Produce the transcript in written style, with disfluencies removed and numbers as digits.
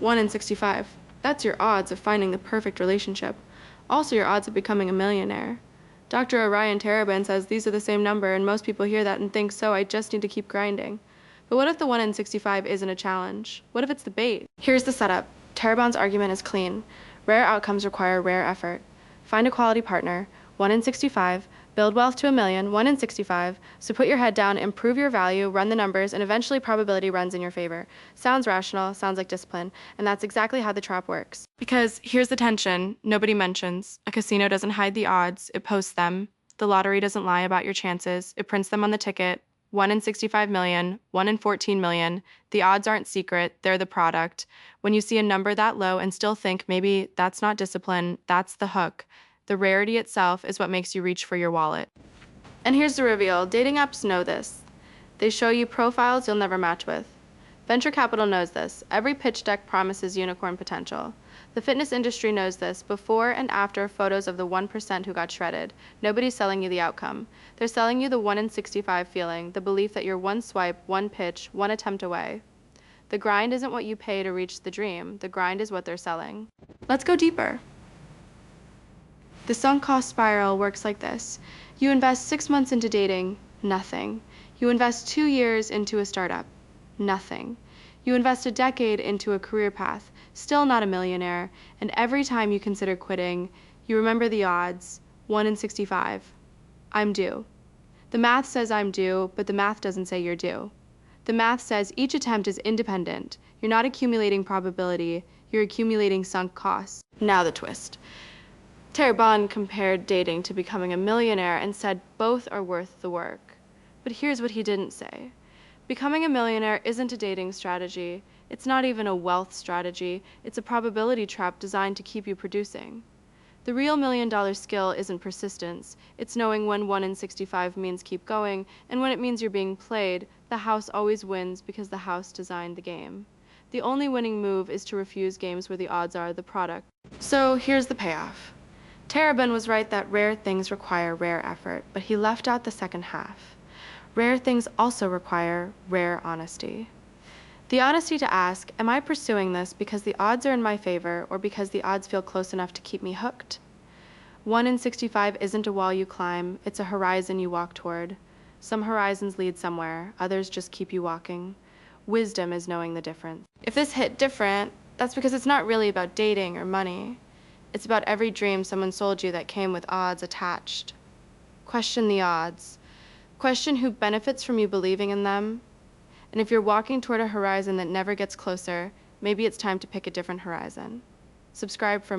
1 in 65. That's your odds of finding the perfect relationship. Also your odds of becoming a millionaire. Dr. Orion Taraban says these are the same number, and most people hear that and think, so I just need to keep grinding. But what if the 1 in 65 isn't a challenge? What if it's the bait? Here's the setup. Taraban's argument is clean. Rare outcomes require rare effort. Find a quality partner, 1 in 65, build wealth to $1 million, 1 in 65, so put your head down, improve your value, run the numbers, and eventually probability runs in your favor. Sounds rational, sounds like discipline, and that's exactly how the trap works. Because here's the tension nobody mentions. A casino doesn't hide the odds, it posts them. The lottery doesn't lie about your chances, it prints them on the ticket. 1 in 65 million, 1 in 14 million. The odds aren't secret, they're the product. When you see a number that low and still think maybe that's not discipline, that's the hook. The rarity itself is what makes you reach for your wallet. And here's the reveal. Dating apps know this. They show you profiles you'll never match with. Venture capital knows this. Every pitch deck promises unicorn potential. The fitness industry knows this. Before and after photos of the 1% who got shredded. Nobody's selling you the outcome. They're selling you the 1 in 65 feeling, the belief that you're one swipe, one pitch, one attempt away. The grind isn't what you pay to reach the dream. The grind is what they're selling. Let's go deeper. The sunk cost spiral works like this. You invest 6 months into dating, nothing. You invest 2 years into a startup, nothing. You invest a decade into a career path, still not a millionaire, and every time you consider quitting, you remember the odds, 1 in 65. I'm due. The math says I'm due, but the math doesn't say you're due. The math says each attempt is independent. You're not accumulating probability, you're accumulating sunk costs. Now the twist. Taraban compared dating to becoming a millionaire and said both are worth the work. But here's what he didn't say. Becoming a millionaire isn't a dating strategy. It's not even a wealth strategy. It's a probability trap designed to keep you producing. The real $1 million skill isn't persistence. It's knowing when 1 in 65 means keep going, and when it means you're being played, the house always wins because the house designed the game. The only winning move is to refuse games where the odds are the product. So here's the payoff. Taraban was right that rare things require rare effort, but he left out the second half. Rare things also require rare honesty. The honesty to ask, am I pursuing this because the odds are in my favor or because the odds feel close enough to keep me hooked? 1 in 65 isn't a wall you climb, it's a horizon you walk toward. Some horizons lead somewhere, others just keep you walking. Wisdom is knowing the difference. If this hit different, that's because it's not really about dating or money. It's about every dream someone sold you that came with odds attached. Question the odds. Question who benefits from you believing in them. And if you're walking toward a horizon that never gets closer, maybe it's time to pick a different horizon. Subscribe for